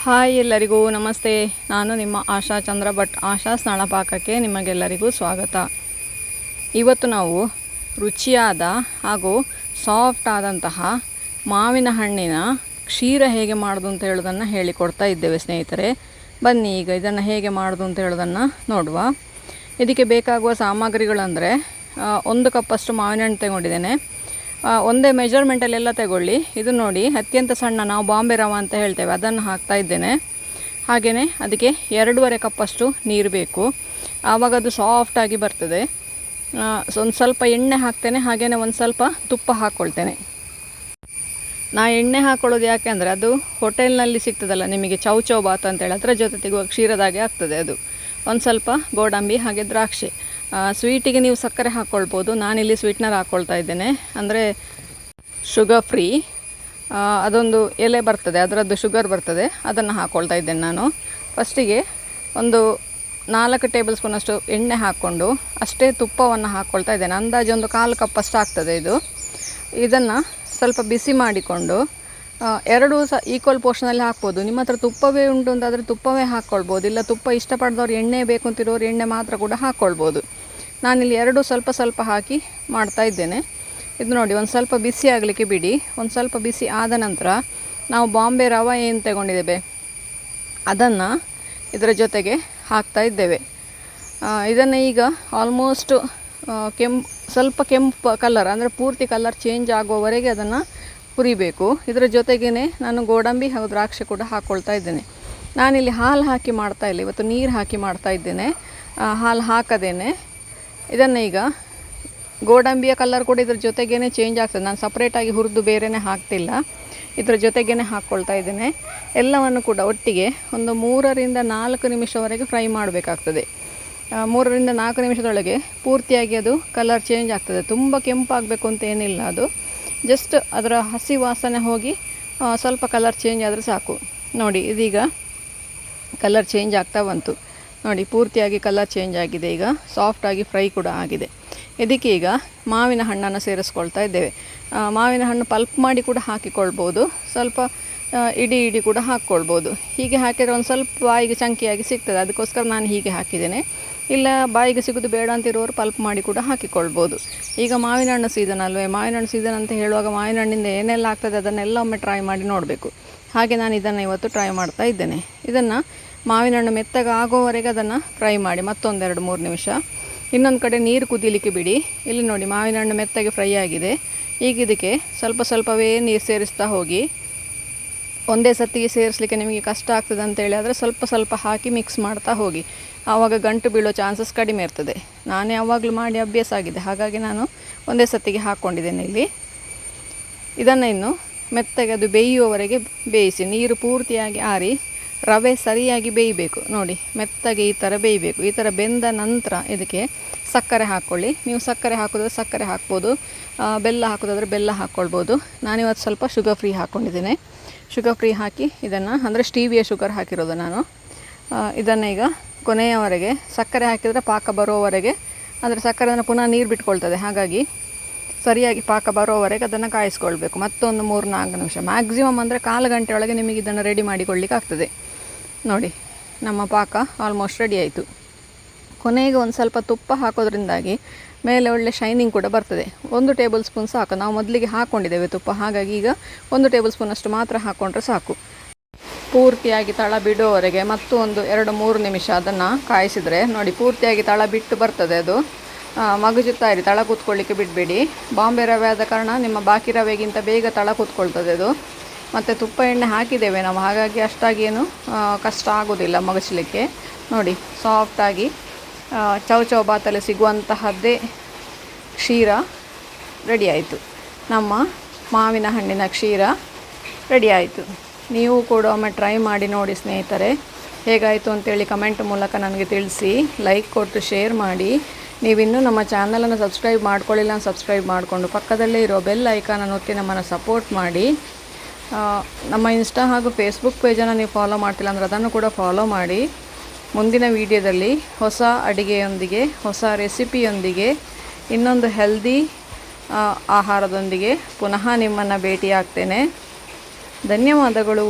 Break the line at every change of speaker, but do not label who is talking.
Hi ಎಲ್ಲರಿಗೂ ನಮಸ್ತೆ. ನಾನು ನಿಮ್ಮ ಆಶಾ ಚಂದ್ರ ಭಟ್. ಆಶಾ ಸ್ನಾನಪಾಕಕ್ಕೆ ನಿಮಗೆಲ್ಲರಿಗೂ ಸ್ವಾಗತ. ಇವತ್ತು ನಾವು ರುಚಿಯಾದ ಹಾಗೂ ಸಾಫ್ಟ್ ಆದಂತಹ ಮಾವಿನ ಹಣ್ಣಿನ ಕ್ಷೀರ ಹೇಗೆ ಮಾಡೋದು ಅಂತ ಹೇಳೋದನ್ನು ಹೇಳಿಕೊಡ್ತಾ ಇದ್ದೇವೆ ಸ್ನೇಹಿತರೆ. ಬನ್ನಿ ಈಗ ಇದನ್ನು ಹೇಗೆ ಮಾಡೋದು ಅಂತ ಹೇಳೋದನ್ನು ನೋಡುವ. ಇದಕ್ಕೆ ಬೇಕಾಗುವ ಸಾಮಗ್ರಿಗಳಂದರೆ 1 ಕಪ್ಪಷ್ಟು ಮಾವಿನ ಹಣ್ಣು ತಗೊಂಡಿದ್ದೇನೆ. ಒಂದೇ ಮೆಜರ್ಮೆಂಟಲ್ಲೆಲ್ಲ ತಗೊಳ್ಳಿ. ಇದು ನೋಡಿ ಅತ್ಯಂತ ಸಣ್ಣ, ನಾವು ಬಾಂಬೆ ರವ ಅಂತ ಹೇಳ್ತೇವೆ, ಅದನ್ನು ಹಾಕ್ತಾ ಇದ್ದೇನೆ. ಹಾಗೆಯೇ ಅದಕ್ಕೆ 2.5 ಕಪ್ಪಷ್ಟು ನೀರು ಬೇಕು, ಆವಾಗ ಅದು ಸಾಫ್ಟಾಗಿ ಬರ್ತದೆ. ಒಂದು ಸ್ವಲ್ಪ ಎಣ್ಣೆ ಹಾಕ್ತೇನೆ, ಹಾಗೆಯೇ ಒಂದು ಸ್ವಲ್ಪ ತುಪ್ಪ ಹಾಕ್ಕೊಳ್ತೇನೆ. ನಾ ಎಣ್ಣೆ ಹಾಕ್ಕೊಳ್ಳೋದು ಯಾಕೆ ಅಂದರೆ ಅದು ಹೋಟೆಲ್ನಲ್ಲಿ ಸಿಗ್ತದಲ್ಲ ನಿಮಗೆ, ಚೌ ಬಾತ್ ಅಂತೇಳಿ, ಅದರ ಜೊತೆ ತೆಗುವ ಕ್ಷೀರದಾಗೆ ಆಗ್ತದೆ ಅದು. ಒಂದು ಸ್ವಲ್ಪ ಗೋಡಂಬಿ ಹಾಗೆ ದ್ರಾಕ್ಷಿ. ಸ್ವೀಟಿಗೆ ನೀವು ಸಕ್ಕರೆ ಹಾಕ್ಕೊಳ್ಬೋದು, ನಾನಿಲ್ಲಿ ಸ್ವೀಟ್ನರ್ ಹಾಕ್ಕೊಳ್ತಾ ಇದ್ದೇನೆ, ಅಂದರೆ ಶುಗರ್ ಫ್ರೀ. ಅದೊಂದು ಎಲೆ ಬರ್ತದೆ, ಅದರದ್ದು ಶುಗರ್ ಬರ್ತದೆ, ಅದನ್ನು ಹಾಕ್ಕೊಳ್ತಾ ಇದ್ದೇನೆ ನಾನು. ಫಸ್ಟಿಗೆ ಒಂದು 4 ಟೇಬಲ್ ಸ್ಪೂನಷ್ಟು ಎಣ್ಣೆ ಹಾಕ್ಕೊಂಡು ಅಷ್ಟೇ ತುಪ್ಪವನ್ನು ಹಾಕ್ಕೊಳ್ತಾ ಇದ್ದೇನೆ. ಅಂದಾಜು ಒಂದು 1/4 ಕಪ್ಪಷ್ಟು ಆಗ್ತದೆ ಇದು. ಇದನ್ನು ಸ್ವಲ್ಪ ಬಿಸಿ ಮಾಡಿಕೊಂಡು 2 ಸಹ ಈಕ್ವಲ್ ಪೋರ್ಷನಲ್ಲಿ ಹಾಕ್ಬೋದು. ನಿಮ್ಮ ಹತ್ರ ತುಪ್ಪವೇ ಉಂಟು ಅಂತಾದರೆ ತುಪ್ಪವೇ ಹಾಕ್ಕೊಳ್ಬೋದು, ಇಲ್ಲ ತುಪ್ಪ ಇಷ್ಟಪಡ್ದವ್ರು ಎಣ್ಣೆ ಬೇಕು ಅಂತಿರೋರು ಎಣ್ಣೆ ಮಾತ್ರ ಕೂಡ ಹಾಕ್ಕೊಳ್ಬೋದು. ನಾನಿಲ್ಲಿ 2 ಸ್ವಲ್ಪ ಸ್ವಲ್ಪ ಹಾಕಿ ಮಾಡ್ತಾ ಇದ್ದೇನೆ. ಇದು ನೋಡಿ, ಒಂದು ಸ್ವಲ್ಪ ಬಿಸಿ ಆಗಲಿಕ್ಕೆ ಬಿಡಿ. ಒಂದು ಸ್ವಲ್ಪ ಬಿಸಿ ಆದ ನಂತರ ನಾವು ಬಾಂಬೆ ರವೆ ಏನು ತಗೊಂಡಿದ್ದೇವೆ ಅದನ್ನು ಇದರ ಜೊತೆಗೆ ಹಾಕ್ತಾ ಇದ್ದೇವೆ. ಇದನ್ನು ಈಗ ಆಲ್ಮೋಸ್ಟ್ ಸ್ವಲ್ಪ ಕೆಂಪು ಕಲರ್, ಅಂದರೆ ಪೂರ್ತಿ ಕಲರ್ ಚೇಂಜ್ ಆಗುವವರೆಗೆ ಅದನ್ನು ಹುರಿಬೇಕು. ಇದರ ಜೊತೆಗೇ ನಾನು ಗೋಡಂಬಿ ಹಾಗೂ ದ್ರಾಕ್ಷಿ ಕೂಡ ಹಾಕ್ಕೊಳ್ತಾ ಇದ್ದೇನೆ. ನಾನಿಲ್ಲಿ ಹಾಲು ಹಾಕಿ ಮಾಡ್ತಾ ಇಲ್ಲ, ಇವತ್ತು ನೀರು ಹಾಕಿ ಮಾಡ್ತಾ ಇದ್ದೇನೆ, ಹಾಲು ಹಾಕದೇನೆ. ಇದನ್ನು ಈಗ ಗೋಡಂಬಿಯ ಕಲರ್ ಕೂಡ ಇದ್ರ ಜೊತೆಗೇ ಚೇಂಜ್ ಆಗ್ತದೆ. ನಾನು ಸಪ್ರೇಟಾಗಿ ಹುರಿದು ಬೇರೆಯೇ ಹಾಕ್ತಿಲ್ಲ, ಇದರ ಜೊತೆಗೇ ಹಾಕ್ಕೊಳ್ತಾ ಇದ್ದೇನೆ. ಎಲ್ಲವನ್ನು ಕೂಡ ಒಟ್ಟಿಗೆ ಒಂದು 3-4 ನಿಮಿಷವರೆಗೆ ಫ್ರೈ ಮಾಡಬೇಕಾಗ್ತದೆ. 3-4 ನಿಮಿಷದೊಳಗೆ ಪೂರ್ತಿಯಾಗಿ ಅದು ಕಲರ್ ಚೇಂಜ್ ಆಗ್ತದೆ. ತುಂಬ ಕೆಂಪಾಗಬೇಕು ಅಂತ ಏನಿಲ್ಲ, ಅದು ಜಸ್ಟ್ ಅದರ ಹಸಿ ವಾಸನೆ ಹೋಗಿ ಸ್ವಲ್ಪ ಕಲರ್ ಚೇಂಜ್ ಆದರೆ ಸಾಕು. ನೋಡಿ, ಇದೀಗ ಕಲರ್ ಚೇಂಜ್ ಆಗ್ತಾ ಬಂತು. ನೋಡಿ, ಪೂರ್ತಿಯಾಗಿ ಕಲರ್ ಚೇಂಜ್ ಆಗಿದೆ, ಈಗ ಸಾಫ್ಟಾಗಿ ಫ್ರೈ ಕೂಡ ಆಗಿದೆ. ಇದಕ್ಕೆ ಈಗ ಮಾವಿನ ಹಣ್ಣನ್ನು ಸೇರಿಸ್ಕೊಳ್ತಾ ಇದ್ದೇವೆ. ಮಾವಿನ ಹಣ್ಣು ಪಲ್ಪ್ ಮಾಡಿ ಕೂಡ ಹಾಕಿಕೊಳ್ಬೋದು, ಸ್ವಲ್ಪ ಇಡಿ ಕೂಡ ಹಾಕ್ಕೊಳ್ಬೋದು. ಹೀಗೆ ಹಾಕಿದರೆ ಒಂದು ಸ್ವಲ್ಪ ಬಾಯಿಗೆ ಚಂಕಿಯಾಗಿ ಸಿಗ್ತದೆ, ಅದಕ್ಕೋಸ್ಕರ ನಾನು ಹೀಗೆ ಹಾಕಿದ್ದೇನೆ. ಇಲ್ಲ ಬಾಯಿಗೆ ಸಿಗೋದು ಬೇಡ ಅಂತಿರೋರು ಪಲ್ಪ್ ಮಾಡಿ ಕೂಡ ಹಾಕಿಕೊಳ್ಬೋದು. ಈಗ ಮಾವಿನ ಹಣ್ಣು ಸೀಸನ್ ಅಲ್ವೇ, ಮಾವಿನ ಹಣ್ಣು ಸೀಸನ್ ಅಂತ ಹೇಳುವಾಗ ಮಾವಿನ ಹಣ್ಣಿಂದ ಏನೆಲ್ಲ ಆಗ್ತದೆ ಅದನ್ನೆಲ್ಲ ಒಮ್ಮೆ ಟ್ರೈ ಮಾಡಿ ನೋಡಬೇಕು. ಹಾಗೆ ನಾನು ಇದನ್ನು ಇವತ್ತು ಟ್ರೈ ಮಾಡ್ತಾ ಇದ್ದೇನೆ. ಇದನ್ನು ಮಾವಿನ ಹಣ್ಣು ಮೆತ್ತಗೆ ಆಗೋವರೆಗೆ ಅದನ್ನು ಫ್ರೈ ಮಾಡಿ ಮತ್ತೊಂದು 2-3 ನಿಮಿಷ. ಇನ್ನೊಂದು ಕಡೆ ನೀರು ಕುದೀಲಿಕ್ಕೆ ಬಿಡಿ. ಇಲ್ಲಿ ನೋಡಿ, ಮಾವಿನ ಹಣ್ಣು ಮೆತ್ತಗೆ ಫ್ರೈ ಆಗಿದೆ. ಈಗ ಇದಕ್ಕೆ ಸ್ವಲ್ಪ ಸ್ವಲ್ಪವೇ ನೀರು ಸೇರಿಸ್ತಾ ಹೋಗಿ. ಒಂದೇ ಸತ್ತಿಗೆ ಸೇರಿಸಲಿಕ್ಕೆ ನಿಮಗೆ ಕಷ್ಟ ಆಗ್ತದೆ ಅಂತೇಳಿ ಆದರೆ ಸ್ವಲ್ಪ ಸ್ವಲ್ಪ ಹಾಕಿ ಮಿಕ್ಸ್ ಮಾಡ್ತಾ ಹೋಗಿ, ಆವಾಗ ಗಂಟು ಬೀಳೋ ಚಾನ್ಸಸ್ ಕಡಿಮೆ ಇರ್ತದೆ. ನಾನೇ ಯಾವಾಗಲೂ ಮಾಡಿ ಅಭ್ಯಾಸ ಆಗಿದೆ, ಹಾಗಾಗಿ ನಾನು ಒಂದೇ ಸತ್ತಿಗೆ ಹಾಕ್ಕೊಂಡಿದ್ದೇನೆ ಇಲ್ಲಿ. ಇದನ್ನು ಇನ್ನು ಮೆತ್ತಗೆ ಅದು ಬೇಯುವವರೆಗೆ ಬೇಯಿಸಿ. ನೀರು ಪೂರ್ತಿಯಾಗಿ ಆರಿ ರವೆ ಸರಿಯಾಗಿ ಬೇಯಬೇಕು. ನೋಡಿ, ಮೆತ್ತಗೆ ಈ ಥರ ಬೇಯಬೇಕು. ಈ ಥರ ಬೆಂದ ನಂತರ ಇದಕ್ಕೆ ಸಕ್ಕರೆ ಹಾಕ್ಕೊಳ್ಳಿ. ನೀವು ಸಕ್ಕರೆ ಹಾಕೋದಾದ್ರೆ ಸಕ್ಕರೆ ಹಾಕ್ಬೋದು, ಬೆಲ್ಲ ಹಾಕೋದಾದ್ರೆ ಬೆಲ್ಲ ಹಾಕ್ಕೊಳ್ಬೋದು. ನಾನಿವತ್ತು ಸ್ವಲ್ಪ ಶುಗರ್ ಫ್ರೀ ಹಾಕ್ಕೊಂಡಿದ್ದೇನೆ. ಶುಗರ್ ಫ್ರೀ ಹಾಕಿ ಇದನ್ನು, ಅಂದರೆ ಸ್ಟೀವಿಯ ಶುಗರ್ ಹಾಕಿರೋದು ನಾನು. ಇದನ್ನು ಈಗ ಕೊನೆಯವರೆಗೆ ಸಕ್ಕರೆ ಹಾಕಿದರೆ ಪಾಕ ಬರೋವರೆಗೆ, ಅಂದರೆ ಸಕ್ಕರೆಯನ್ನು ಪುನಃ ನೀರು ಬಿಟ್ಕೊಳ್ತದೆ, ಹಾಗಾಗಿ ಸರಿಯಾಗಿ ಪಾಕ ಬರೋವರೆಗೆ ಅದನ್ನು ಕಾಯಿಸ್ಕೊಳ್ಬೇಕು. ಮತ್ತೊಂದು 3-4 ನಿಮಿಷ, ಮ್ಯಾಕ್ಸಿಮಮ್ ಅಂದರೆ 1/4 ಗಂಟೆ ಒಳಗೆ ನಿಮಗೆ ಇದನ್ನು ರೆಡಿ ಮಾಡಿಕೊಳ್ಳಿಕ್ಕೆ ಆಗ್ತದೆ. ನೋಡಿ, ನಮ್ಮ ಪಾಕ ಆಲ್ಮೋಸ್ಟ್ ರೆಡಿ ಆಯಿತು. ಕೊನೆಗೆ ಒಂದು ಸ್ವಲ್ಪ ತುಪ್ಪ ಹಾಕೋದ್ರಿಂದಾಗಿ ಮೇಲೆ ಒಳ್ಳೆ ಶೈನಿಂಗ್ ಕೂಡ ಬರ್ತದೆ. 1 ಟೇಬಲ್ ಸ್ಪೂನ್ ಸಾಕು, ನಾವು ಮೊದಲಿಗೆ ಹಾಕ್ಕೊಂಡಿದ್ದೇವೆ ತುಪ್ಪ, ಹಾಗಾಗಿ ಈಗ 1 ಟೇಬಲ್ ಸ್ಪೂನಷ್ಟು ಮಾತ್ರ ಹಾಕ್ಕೊಂಡ್ರೆ ಸಾಕು. ಪೂರ್ತಿಯಾಗಿ ತಳ ಬಿಡೋವರೆಗೆ ಮತ್ತು ಒಂದು 2-3 ನಿಮಿಷ ಅದನ್ನು ಕಾಯಿಸಿದರೆ ನೋಡಿ, ಪೂರ್ತಿಯಾಗಿ ತಳ ಬಿಟ್ಟು ಬರ್ತದೆ ಅದು. ಮಗುಚುತ್ತಾ ಇರಿ, ತಳ ಕೂತ್ಕೊಳ್ಳಿಕ್ಕೆ ಬಿಡಬೇಡಿ. ಬಾಂಬೆ ರವೆ ಆದ ಕಾರಣ ನಿಮ್ಮ ಬಾಕಿ ರವೆಗಿಂತ ಬೇಗ ತಳ ಕೂತ್ಕೊಳ್ತದೆ ಅದು. ಮತ್ತು ತುಪ್ಪ ಎಣ್ಣೆ ಹಾಕಿದ್ದೇವೆ ನಾವು, ಹಾಗಾಗಿ ಅಷ್ಟಾಗೇನು ಕಷ್ಟ ಆಗೋದಿಲ್ಲ ಮಗಚಲಿಕ್ಕೆ. ನೋಡಿ, ಸಾಫ್ಟಾಗಿ ಚೌ ಬಾತಲ್ಲಿ ಸಿಗುವಂತಹದ್ದೇ ಕ್ಷೀರ ರೆಡಿ ಆಯಿತು. ನಮ್ಮ ಮಾವಿನ ಹಣ್ಣಿನ ಕ್ಷೀರ ರೆಡಿ ಆಯಿತು. ನೀವು ಕೂಡ ಒಮ್ಮೆ ಟ್ರೈ ಮಾಡಿ ನೋಡಿ ಸ್ನೇಹಿತರೆ, ಹೇಗಾಯಿತು ಅಂತೇಳಿ ಕಮೆಂಟ್ ಮೂಲಕ ನನಗೆ ತಿಳಿಸಿ. ಲೈಕ್ ಕೊಟ್ಟು ಶೇರ್ ಮಾಡಿ. ನೀವಿನ್ನೂ ನಮ್ಮ ಚಾನಲನ್ನು ಸಬ್ಸ್ಕ್ರೈಬ್ ಮಾಡ್ಕೊಳ್ಳಿಲ್ಲ, ಸಬ್ಸ್ಕ್ರೈಬ್ ಮಾಡಿಕೊಂಡು ಪಕ್ಕದಲ್ಲೇ ಇರೋ ಬೆಲ್ ಐಕಾನನ್ನು ಒತ್ತಿ ನಮ್ಮನ್ನು ಸಪೋರ್ಟ್ ಮಾಡಿ. ನಮ್ಮ ಇನ್ಸ್ಟಾ ಹಾಗೂ ಫೇಸ್ಬುಕ್ ಪೇಜನ್ನು ನೀವು ಫಾಲೋ ಮಾಡ್ತಿಲ್ಲ ಅಂದರೆ ಅದನ್ನು ಕೂಡ ಫಾಲೋ ಮಾಡಿ. ಮುಂದಿನ ವಿಡಿಯೋದಲ್ಲಿ ಹೊಸ ಅಡುಗೆಯೊಂದಿಗೆ, ಹೊಸ ರೆಸಿಪಿಯೊಂದಿಗೆ, ಇನ್ನೊಂದು ಹೆಲ್ದಿ ಆಹಾರದೊಂದಿಗೆ ಪುನಃ ನಿಮ್ಮನ್ನು ಭೇಟಿಯಾಗ್ತೇನೆ. ಧನ್ಯವಾದಗಳು.